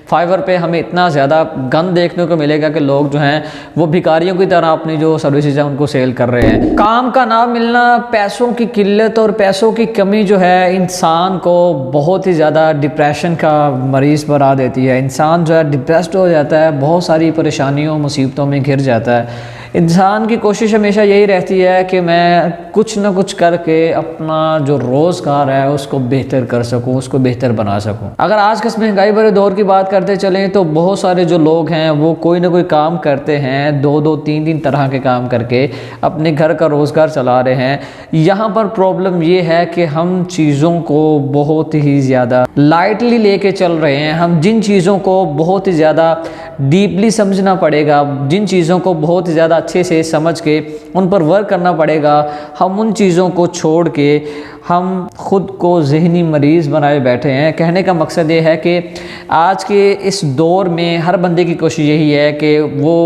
Fibre पे हमें इतना ज़्यादा गंद देखने को मिलेगा कि लोग जो हैं वो भिखारियों की तरह अपनी जो सर्विसेज है उनको सेल कर रहे हैं। काम का ना मिलना, पैसों की किल्लत और पैसों की कमी जो है इंसान को बहुत ही ज़्यादा डिप्रेशन का मरीज़ बना देती है। इंसान जो है डिप्रेस्ड हो जाता है, बहुत सारी परेशानियों मुसीबतों में घिर जाता है। इंसान की कोशिश हमेशा यही रहती है कि मैं कुछ ना कुछ करके अपना जो रोज़गार है उसको बेहतर कर सकूं, उसको बेहतर बना सकूं। अगर आज के इस महंगाई भरे दौर की बात करते चलें तो बहुत सारे जो लोग हैं वो कोई ना कोई काम करते हैं, दो दो तीन तीन तरह के काम करके अपने घर का रोज़गार चला रहे हैं। यहाँ पर प्रॉब्लम ये है कि हम चीज़ों को बहुत ही ज़्यादा लाइटली लेके चल रहे हैं। हम जिन चीज़ों को बहुत ही ज़्यादा डीपली समझना पड़ेगा, जिन चीज़ों को बहुत ही ज़्यादा अच्छे से समझ के उन पर वर्क करना पड़ेगा, हम उन चीज़ों को छोड़ के हम खुद को ज़हनी मरीज़ बनाए बैठे हैं। कहने का मकसद ये है कि आज के इस दौर में हर बंदे की कोशिश यही है कि वो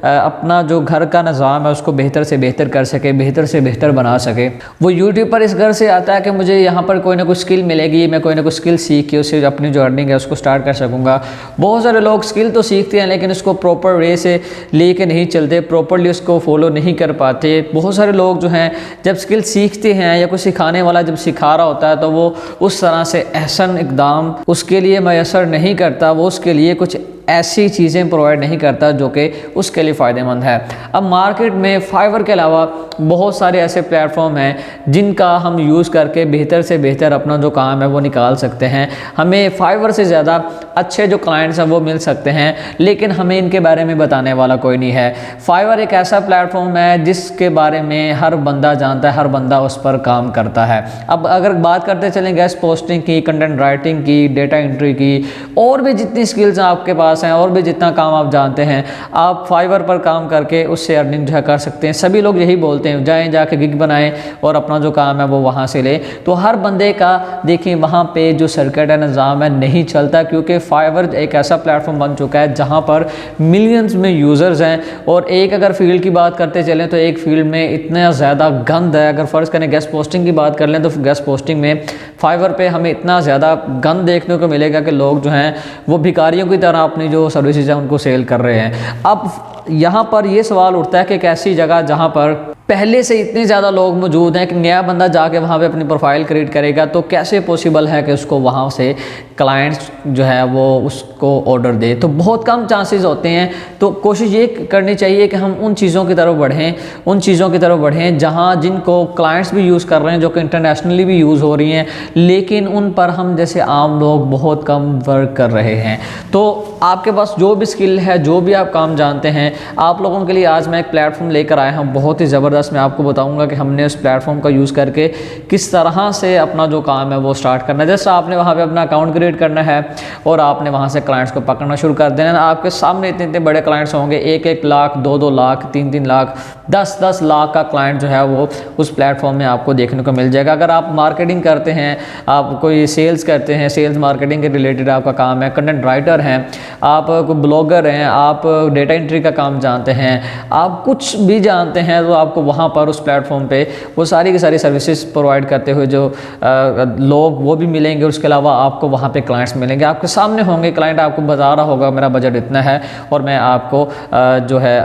अपना जो घर का निज़ाम है उसको बेहतर से बेहतर कर सके, बेहतर से बेहतर बना सके। वो यूट्यूब पर इस घर से आता है कि मुझे यहाँ पर कोई ना कोई स्किल मिलेगी, मैं कोई ना कोई स्किल सीख के उससे अपनी जो अर्निंग है उसको स्टार्ट कर सकूँगा। बहुत सारे लोग स्किल तो सीखते हैं लेकिन उसको प्रॉपर वे से लेके नहीं चलते, प्रॉपरली उसको फॉलो नहीं कर पाते। बहुत सारे लोग जो हैं जब स्किल सीखते हैं या कोई सिखाने वाला जब सिखा रहा होता है तो वो उस तरह से एहसन इक़दाम उसके लिए मैसर नहीं करता, वो उसके लिए कुछ ऐसी चीज़ें प्रोवाइड नहीं करता जो कि उसके लिए फ़ायदेमंद है। अब मार्केट में फाइवर के अलावा बहुत सारे ऐसे प्लेटफॉर्म हैं जिनका हम यूज़ करके बेहतर से बेहतर अपना जो काम है वो निकाल सकते हैं। हमें फाइवर से ज़्यादा अच्छे जो क्लाइंट्स हैं वो मिल सकते हैं, लेकिन हमें इनके बारे में बताने वाला कोई नहीं है। फाइवर एक ऐसा प्लेटफॉर्म है जिसके बारे में हर बंदा जानता है, हर बंदा उस पर काम करता है। अब अगर बात करते चलें गेस्ट पोस्टिंग की, कंटेंट राइटिंग की, डेटा एंट्री की, और भी जितनी स्किल्स आपके पास हैं और भी जितना काम आप जानते हैं, आप फाइवर पर काम करके उससे अर्निंग जो है कर सकते हैं। सभी लोग यही बोलते हैं जाएं, जाके गिग बनाएं और अपना जो काम है वो वहाँ से लें। तो हर बंदे का देखिए वहाँ पे जो सर्किट है, निज़ाम है, नहीं चलता, क्योंकि फाइवर एक ऐसा प्लेटफॉर्म बन चुका है जहाँ पर मिलियंस में यूज़र्स हैं। और एक अगर फील्ड की बात करते चलें तो एक फील्ड में इतना ज़्यादा गंद है। अगर फ़र्ज़ करें गेस्ट पोस्टिंग की बात कर लें तो गेस्ट पोस्टिंग में फाइवर पे हमें इतना ज़्यादा गंद देखने को मिलेगा कि लोग जो हैं वो भिखारियों की तरह अपनी जो सर्विसेज है उनको सेल कर रहे हैं। अब यहाँ पर ये सवाल उठता है कि एक ऐसी जगह जहाँ पर पहले से इतने ज़्यादा लोग मौजूद हैं कि नया बंदा जाके वहाँ पे अपनी प्रोफाइल क्रिएट करेगा तो कैसे पॉसिबल है कि उसको वहाँ से क्लाइंट्स जो है वो उसको ऑर्डर दे। तो बहुत कम चांसेस होते हैं। तो कोशिश ये करनी चाहिए कि हम उन चीज़ों की तरफ बढ़ें, उन चीज़ों की तरफ बढ़ें जहाँ जिनको क्लाइंट्स भी यूज़ कर रहे हैं, जो कि इंटरनेशनली भी यूज़ हो रही हैं, लेकिन उन पर हम जैसे आम लोग बहुत कम वर्क कर रहे हैं। तो आपके पास जो भी स्किल है, जो भी आप काम जानते हैं, आप लोगों के लिए आज मैं एक प्लेटफॉर्म लेकर आया हूँ बहुत ही ज़बरदस्त। मैं आपको बताऊंगा कि हमने उस प्लेटफॉर्म का यूज़ करके किस तरह से अपना जो काम है वो स्टार्ट करना है। जैसे आपने वहाँ पे अपना अकाउंट क्रिएट करना है और आपने वहाँ से क्लाइंट्स को पकड़ना शुरू कर देना। आपके सामने इतने इतने बड़े क्लाइंट्स होंगे, 1-1 लाख, 2-2 लाख, 3-3 लाख, 10-10 लाख का क्लाइंट जो है वो उस प्लेटफॉर्म में आपको देखने को मिल जाएगा। अगर आप मार्केटिंग करते हैं, आप कोई सेल्स करते हैं, सेल्स मार्केटिंग के रिलेटेड आपका काम है, कंटेंट राइटर हैं, आप कोई ब्लॉगर हैं, आप डेटा एंट्री का काम जानते हैं, आप कुछ भी जानते हैं, तो आपको वहाँ पर उस प्लेटफॉर्म पे वो सारी की सारी सर्विसेज प्रोवाइड करते हुए जो लोग वो भी मिलेंगे। उसके अलावा आपको वहाँ पे क्लाइंट्स मिलेंगे, आपके सामने होंगे, क्लाइंट आपको बता रहा होगा मेरा बजट इतना है और मैं आपको जो है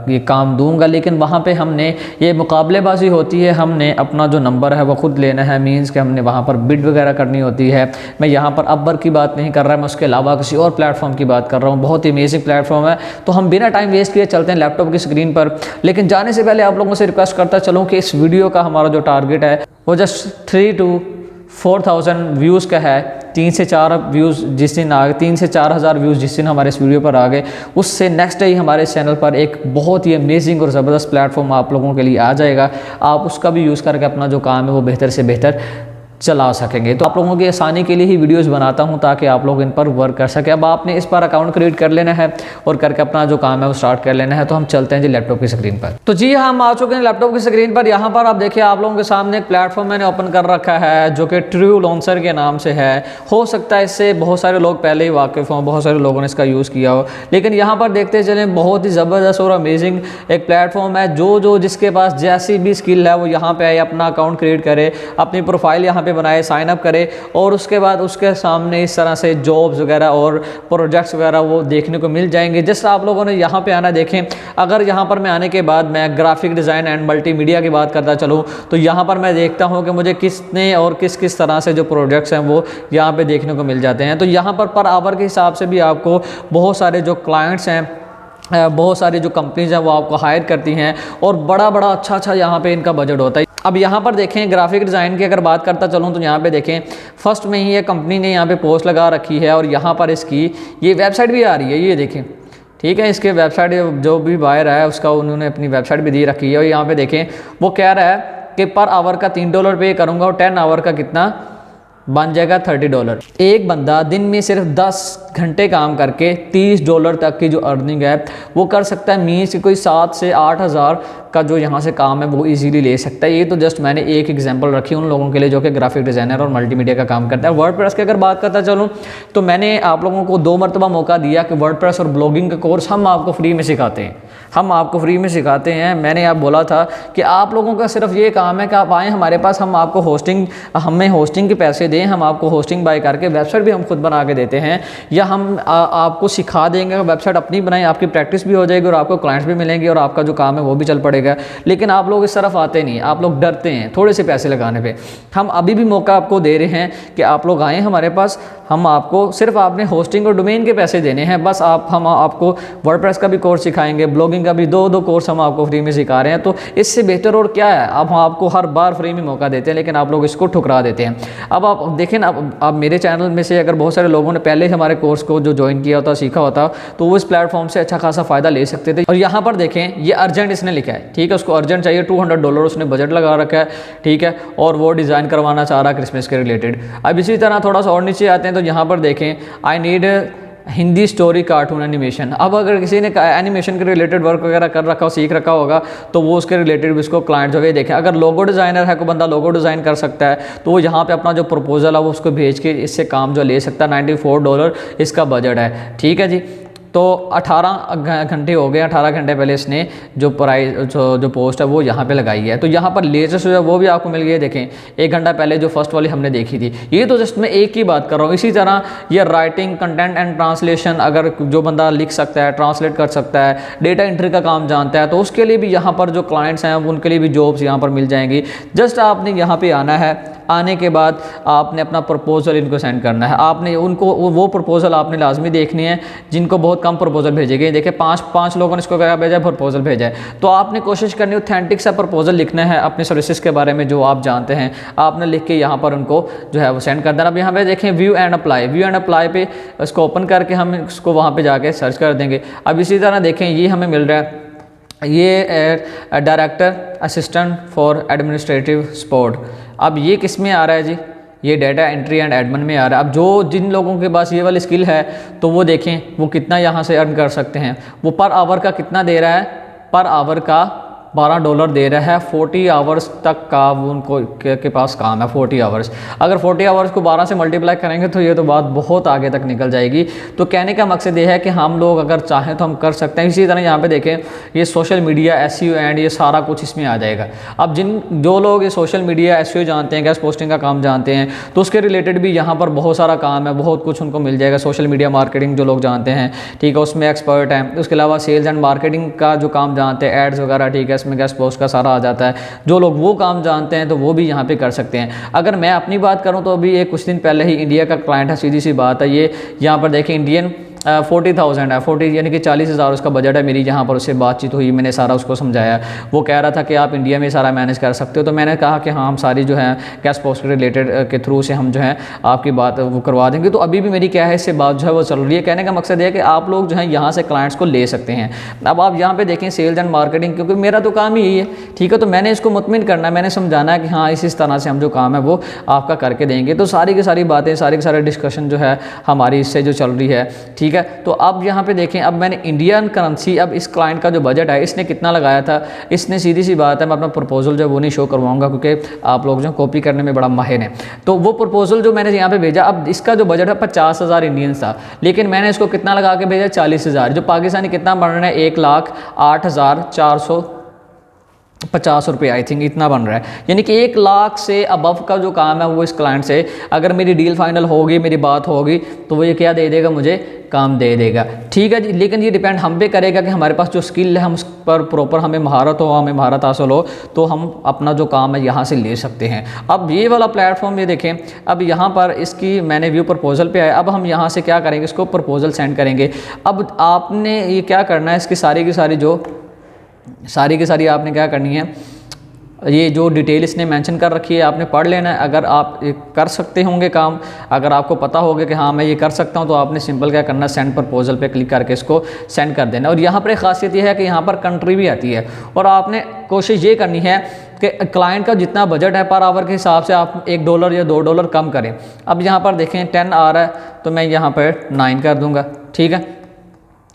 ये काम दूंगा। लेकिन वहाँ पे हमने ये मुकाबलेबाजी होती है, हमने अपना जो नंबर है वो खुद लेना है, मीन्स कि हमने वहाँ पर बिड वगैरह करनी होती है। मैं यहाँ पर अपवर्क की बात नहीं कर रहा, मैं उसके अलावा किसी और प्लेटफॉर्म की बात कर रहा हूँ। बहुत ही अमेजिंग प्लेटफॉर्म है। तो हम बिना टाइम वेस्ट किए चलते हैं लैपटॉप की स्क्रीन पर। लेकिन जाने से पहले आप लोगों से रिक्वेस्ट करता चलूँ कि इस वीडियो का हमारा जो टारगेट है वो जस्ट 3,000 to 4,000 व्यूज़ का है। 3 से 4 व्यूज़ जिस दिन आ गए, 3 से 4,000 व्यूज़ जिस दिन हमारे इस वीडियो पर आ गए, उससे नेक्स्ट डे ही हमारे चैनल पर एक बहुत ही अमेजिंग और ज़बरदस्त प्लेटफॉर्म आप लोगों के लिए आ जाएगा। आप उसका भी यूज़ करके अपना जो काम है वो बेहतर से बेहतर चला सकेंगे। तो आप लोगों की आसानी के लिए ही वीडियोस बनाता हूं ताकि आप लोग इन पर वर्क कर सकें। अब आपने इस पर अकाउंट क्रिएट कर लेना है और करके अपना जो काम है वो स्टार्ट कर लेना है। तो हम चलते हैं जी लैपटॉप की स्क्रीन पर। तो जी हम आ चुके हैं लैपटॉप की स्क्रीन पर। यहाँ पर आप देखिए आप लोगों के सामने एक प्लेटफॉर्म मैंने ओपन कर रखा है जो कि ट्रू लॉन्चर के नाम से है। हो सकता है इससे बहुत सारे लोग पहले ही वाकिफ़ हों, बहुत सारे लोगों ने इसका यूज़ किया हो, लेकिन यहाँ पर देखते चलें बहुत ही ज़बरदस्त और अमेजिंग एक प्लेटफॉर्म है। जो जिसके पास जैसी भी स्किल है वो यहाँ पे आए, अपना अकाउंट क्रिएट करे, अपनी प्रोफाइल यहाँ पे बनाए, साइन अप करे और उसके बाद उसके सामने इस तरह से जॉब्स वगैरह और प्रोजेक्ट्स वगैरह वो देखने को मिल जाएंगे। जस्ट आप लोगों ने यहाँ पे आना। देखें, अगर यहाँ पर मैं आने के बाद मैं ग्राफिक डिज़ाइन एंड मल्टीमीडिया की बात करता चलूँ तो यहाँ पर मैं देखता हूँ कि मुझे किसने और किस किस तरह से जो प्रोजेक्ट्स हैं वो यहाँ पे देखने को मिल जाते हैं। तो यहाँ पर आवर के हिसाब से भी आपको बहुत सारे जो क्लाइंट्स हैं, बहुत सारी जो कंपनीज हैं वो आपको हायर करती हैं और बड़ा बड़ा अच्छा यहाँ पे इनका बजट होता है। अब यहाँ पर देखें, ग्राफिक डिज़ाइन की अगर बात करता चलूँ तो यहाँ पे देखें फर्स्ट में ही ये कंपनी ने यहाँ पे पोस्ट लगा रखी है और यहाँ पर इसकी ये वेबसाइट भी आ रही है, ये देखें, ठीक है। इसके वेबसाइट जो भी बायर है उसका उन्होंने अपनी वेबसाइट भी दी रखी है और यहाँ पे देखें वो कह रहा है कि पर आवर का $3 पे करूँगा और 10 आवर का कितना बन जाएगा $30। एक बंदा दिन में सिर्फ 10 घंटे काम करके $30 तक की जो अर्निंग है वो कर सकता है। मीन्स कि कोई 7 से 8 हज़ार का जो यहाँ से काम है वो इजीली ले सकता है। ये तो जस्ट मैंने एक एग्जांपल रखी उन लोगों के लिए जो कि ग्राफिक डिज़ाइनर और मल्टीमीडिया का काम करता है। वर्डप्रेस की अगर बात करता चलूँ तो मैंने आप लोगों को 2 मरतबा मौका दिया कि वर्डप्रेस और ब्लॉगिंग का कोर्स हम आपको फ्री में सिखाते हैं, हम आपको फ्री में सिखाते हैं। मैंने आप बोला था कि आप लोगों का सिर्फ ये काम है कि आप आएँ हमारे पास, हम आपको हमें होस्टिंग के पैसे दें, हम आपको होस्टिंग बाय करके वेबसाइट भी हम खुद बना के देते हैं, या हम आपको सिखा देंगे, वेबसाइट अपनी बनाएं, आपकी प्रैक्टिस भी हो जाएगी और आपको क्लाइंट्स भी मिलेंगे और आपका जो काम है वो भी चल पड़ेगा। लेकिन आप लोग इस तरफ आते नहीं, आप लोग डरते हैं थोड़े से पैसे लगाने पे। हम अभी भी मौका आपको दे रहे हैं कि आप लोग आएँ हमारे पास, हम आपको सिर्फ आपने होस्टिंग और डोमेन के पैसे देने हैं बस। हम आपको वर्डप्रेस का भी कोर्स सिखाएंगे, ब्लॉगिंग का भी 2 कोर्स हम आपको फ्री में सिखा रहे हैं। तो इससे बेहतर और क्या है, अब हम आपको हर बार फ्री में मौका देते हैं लेकिन आप लोग इसको ठुकरा देते हैं। अब आप देखें ना, अब मेरे चैनल में से अगर बहुत सारे लोगों ने पहले हमारे कोर्स को जो ज्वाइन किया होता, सीखा होता, तो वो इस प्लेटफॉर्म से अच्छा खासा फ़ायदा ले सकते थे। और यहाँ पर देखें ये अर्जेंट इसने लिखा है, ठीक है, उसको अर्जेंट चाहिए, $200 उसने बजट लगा रखा है, ठीक है, और वो डिज़ाइन करवाना चाह रहा है क्रिसमस के रिलेटेड। अब इसी तरह थोड़ा सा और नीचे आते हैं तो यहाँ पर देखें I need Hindi story cartoon animation. अब अगर किसी ने एनिमेशन के रिलेटेड वर्क वगैरह कर रखा हो, सीख रखा होगा, तो वो उसके रिलेटेड भी उसको क्लाइंट जो है देखें। अगर लोगो डिज़ाइनर है, कोई बंदा लोगो डिज़ाइन कर सकता है तो वो यहाँ पे अपना जो प्रपोजल है वो उसको भेज के इससे काम जो ले सकता है। $94 इसका बजट है, ठीक है जी। तो 18 घंटे हो गए, 18 घंटे पहले इसने जो प्राइस जो पोस्ट है वो यहाँ पे लगाई है। तो यहाँ पर लेटेस्ट जो है वो भी आपको मिल गई, देखें 1 घंटा पहले जो फर्स्ट वाली हमने देखी थी। ये तो जस्ट मैं एक की बात कर रहा हूँ। इसी तरह ये राइटिंग, कंटेंट एंड ट्रांसलेशन, अगर जो बंदा लिख सकता है, ट्रांसलेट कर सकता है, डेटा एंट्री का काम जानता है, तो उसके लिए भी यहाँ पर जो क्लाइंट्स हैं उनके लिए भी जॉब्स यहाँ पर मिल जाएंगी। जस्ट आपने यहाँ पर आना है, आने के बाद आपने अपना प्रपोजल इनको सेंड करना है। आपने उनको वो प्रपोजल आपने लाजमी देखनी है जिनको बहुत कम प्रपोजल भेजे गए। देखिए 5 लोगों ने इसको क्या भेजा, प्रपोजल भेजा है। तो आपने कोशिश करनी ऑथेंटिक सा प्रपोजल लिखना है अपने सर्विसेज के बारे में जो आप जानते हैं, आपने लिख के यहाँ पर उनको जो है वो सेंड कर देना। अब यहाँ पे देखें view and apply, view and apply पे इसको ओपन करके हम इसको वहाँ पे जाके सर्च कर देंगे। अब इसी तरह देखें ये हमें मिल रहा है, ये director assistant for administrative support. अब ये किस में आ रहा है जी, ये डाटा एंट्री एंड एडमिन में आ रहा है। अब जिन लोगों के पास ये वाली स्किल है तो वो देखें वो कितना यहाँ से अर्न कर सकते हैं। वो पर आवर का कितना दे रहा है, पर आवर का $12 दे रहा है। 40 आवर्स तक का वो उनको के पास काम है, 40 आवर्स। अगर 40 आवर्स को 12 से मल्टीप्लाई करेंगे तो ये तो बात बहुत आगे तक निकल जाएगी। तो कहने का मकसद ये है कि हम लोग अगर चाहें तो हम कर सकते हैं। इसी तरह यहाँ पे देखें ये सोशल मीडिया SEO एंड ये सारा कुछ इसमें आ जाएगा। अब जो लोग ये सोशल मीडिया SEO जानते हैं, गेस्ट पोस्टिंग का काम जानते हैं, तो उसके रिलेटेड भी यहाँ पर बहुत सारा काम है, बहुत कुछ उनको मिल जाएगा। सोशल मीडिया मार्केटिंग जो लोग जानते हैं, ठीक है, उसमें एक्सपर्ट हैं। उसके अलावा सेल्स एंड मार्केटिंग का जो काम जानते हैं, एड्स वगैरह, ठीक है, में गेस्ट पोस्ट का सारा आ जाता है। जो लोग वो काम जानते हैं तो वो भी यहाँ पे कर सकते हैं। अगर मैं अपनी बात करूँ तो अभी ये कुछ दिन पहले ही इंडिया का क्लाइंट है, सीधी सी बात है। ये यहाँ पर देखें इंडियन 40,000 है, 40 यानी कि 40,000 उसका बजट है। मेरी जहाँ पर उससे बातचीत हुई, मैंने सारा उसको समझाया। वो कह रहा था कि आप इंडिया में सारा मैनेज कर सकते हो। तो मैंने कहा कि हाँ, हम सारी जो है गेस्ट पोस्ट के रिलेटेड के थ्रू से हम जो है आपकी बात वो करवा देंगे। तो अभी भी मेरी क्या है, इससे बात जो है वो चल रही है। कहने का मकसद है कि आप लोग जो है यहाँ से क्लाइंट्स को ले सकते हैं। अब आप यहाँ पे देखें सेल्स एंड मार्केटिंग, क्योंकि मेरा तो काम ही यही है, ठीक है। तो मैंने इसको मुतमिन करना है, मैंने समझाना है कि हाँ इस तरह से हम जो काम है वो आपका करके देंगे। तो सारी की सारी बातें, सारी की सारी डिस्कशन जो है हमारी इससे जो चल रही है, ठीक है। तो अब यहाँ पे देखें, अब मैंने इंडियन करेंसी, अब इस क्लाइंट का जो बजट है इसने कितना लगाया था, इसने सीधी सी बात है, मैं अपना प्रपोजल जो वो नहीं शो करवाऊंगा क्योंकि आप लोग जो कॉपी करने में बड़ा माहिर हैं। तो वो प्रपोजल जो मैंने यहाँ पे भेजा, अब इसका जो बजट है 50,000 इंडियन था, लेकिन मैंने इसको कितना लगा के भेजा, 40,000, जो पाकिस्तानी कितना बन रहा है, 1,08,400 50 रुपये आई थिंक इतना बन रहा है। यानी कि 1 लाख से अबव का जो काम है वो इस क्लाइंट से अगर मेरी डील फाइनल होगी, मेरी बात होगी, तो वो ये क्या दे देगा, मुझे काम दे देगा। ठीक है जी, लेकिन ये डिपेंड हम पे करेगा कि हमारे पास जो स्किल है हम उस पर प्रॉपर हमें महारत हो, हमें महारत हासिल हो, तो हम अपना जो काम है यहाँ से ले सकते हैं। अब ये वाला प्लेटफॉर्म ये देखें, अब यहाँ पर इसकी मैंने व्यू प्रपोजल पे आया। अब हम यहाँ से क्या करेंगे, इसको प्रपोजल सेंड करेंगे। अब आपने ये क्या करना है, इसकी सारी की सारी आपने क्या करनी है, ये जो डिटेल इसने मेंशन कर रखी है आपने पढ़ लेना है। अगर आप कर सकते होंगे काम, अगर आपको पता होगा कि हाँ मैं ये कर सकता हूँ, तो आपने सिंपल क्या करना है, सेंड प्रपोजल पे क्लिक करके इसको सेंड कर देना। और यहाँ पर एक खासियत ये है कि यहाँ पर कंट्री भी आती है, और आपने कोशिश ये करनी है कि क्लाइंट का जितना बजट है पर आवर के हिसाब से आप $1 या $2 कम करें। अब यहाँ पर देखें 10 आ रहा है, तो मैं यहाँ पर 9 कर दूँगा। ठीक है,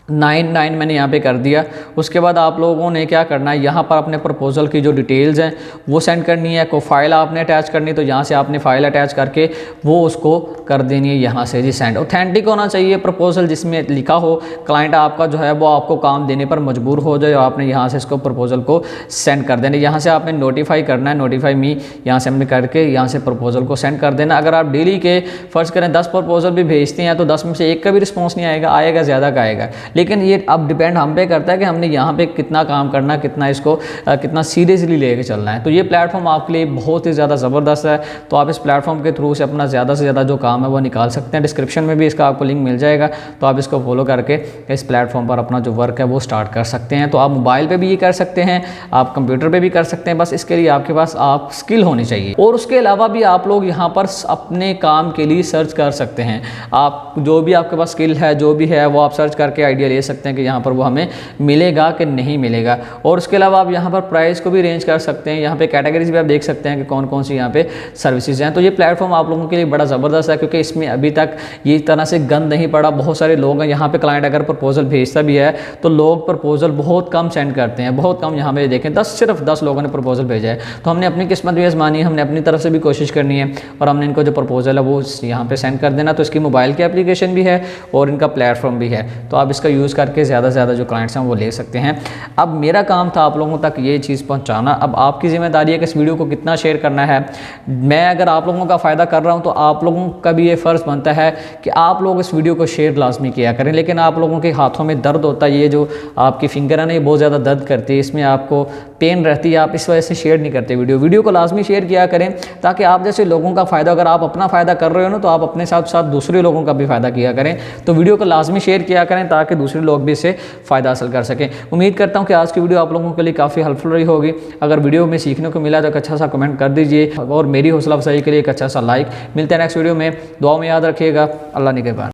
9 मैंने यहाँ पे कर दिया। उसके बाद आप लोगों ने क्या करना है, यहाँ पर अपने प्रपोजल की जो डिटेल्स हैं वो सेंड करनी है। कोई फाइल आपने अटैच करनी, तो यहाँ से आपने फाइल अटैच करके वो उसको कर देनी है यहाँ से जी सेंड। ऑथेंटिक होना चाहिए प्रपोजल, जिसमें लिखा हो क्लाइंट आपका जो है वो आपको काम देने पर मजबूर हो जाए, आपने यहाँ से इसको प्रपोजल को सेंड कर देना। यहाँ से आपने नोटिफाई करना है, नोटिफाई मी यहाँ से हमने करके यहाँ से प्रपोजल को सेंड कर देना। अगर आप डेली के फ़र्ज़ करें 10 प्रपोजल भी भेजते हैं, तो 10 में से 1 का भी रिस्पॉन्स नहीं आएगा, आएगा ज़्यादा का आएगा। लेकिन ये अब डिपेंड हम पे करता है कि हमने यहाँ पे कितना काम करना, कितना इसको कितना सीरियसली लेके चलना है। तो ये प्लेटफॉर्म आपके लिए बहुत ही ज़्यादा ज़बरदस्त है। तो आप इस प्लेटफॉर्म के थ्रू से अपना ज़्यादा से ज़्यादा जो काम है वो निकाल सकते हैं। डिस्क्रिप्शन में भी इसका आपको लिंक मिल जाएगा, तो आप इसको फॉलो करके इस प्लेटफॉर्म पर अपना जो वर्क है वो स्टार्ट कर सकते हैं। तो आप मोबाइल पर भी ये कर सकते हैं, आप कंप्यूटर पर भी कर सकते हैं, बस इसके लिए आपके पास आप स्किल होनी चाहिए। और उसके अलावा भी आप लोग यहाँ पर अपने काम के लिए सर्च कर सकते हैं। आप जो भी आपके पास स्किल है, जो भी है, वो आप सर्च करके आइडिया ले सकते हैं कि यहाँ पर वो हमें मिलेगा कि नहीं मिलेगा। और उसके अलावा आप यहाँ पर प्राइस को भी रेंज कर सकते हैं। यहाँ पे कैटेगरीज भी आप देख सकते हैं कि कौन कौन सी यहाँ पे सर्विसेज हैं। तो ये प्लेटफॉर्म आप लोगों के लिए बड़ा ज़बरदस्त है, क्योंकि इसमें अभी तक ये तरह से गंद नहीं पड़ा। बहुत सारे लोग हैं यहाँ पे, क्लाइंट अगर प्रपोजल भेजता भी है तो लोग प्रपोजल बहुत कम सेंड करते हैं, बहुत कम। यहाँ पे देखें सिर्फ 10 लोगों ने प्रपोजल भेजा है। तो हमने अपनी किस्मत भी आजमानी है, हमने अपनी तरफ से भी कोशिश करनी है, और हमने इनको जो प्रपोजल है वो यहाँ पे सेंड कर देना। तो इसकी मोबाइल की एप्लीकेशन भी है और इनका प्लेटफॉर्म भी है, तो आप इसका यूज़ करके ज़्यादा से ज़्यादा जो क्लाइंट्स हैं वो ले सकते हैं। अब मेरा काम था आप लोगों तक ये चीज़ पहुंचाना, अब आपकी जिम्मेदारी है कि इस वीडियो को कितना शेयर करना है। मैं अगर आप लोगों का फ़ायदा कर रहा हूं, तो आप लोगों का भी ये फ़र्ज़ बनता है कि आप लोग इस वीडियो को शेयर लाजमी किया करें। लेकिन आप लोगों के हाथों में दर्द होता है, ये जो आपकी फिंगर है ना, ये बहुत ज़्यादा दर्द करती है, इसमें आपको पेन रहती है, आप इस वजह से शेयर नहीं करते वीडियो को लाजमी शेयर किया करें, ताकि आप जैसे लोगों का फ़ायदा, अगर आप अपना फ़ायदा कर रहे हो ना, तो आप अपने साथ साथ दूसरे लोगों का भी फ़ायदा किया करें। तो वीडियो को लाजमी शेयर किया करें, ताकि दूसरे लोग भी इससे फ़ायदा हासिल कर सकें। उम्मीद करता हूं कि आज की वीडियो आप लोगों के लिए काफ़ी हेल्पफुल रही होगी। अगर वीडियो में सीखने को मिला तो एक अच्छा सा कमेंट कर दीजिए, और मेरी हौसला अफजाई के लिए एक अच्छा सा लाइक। मिलते हैं नेक्स्ट वीडियो में, दुआ में याद रखिएगा। अल्लाह निगहबान।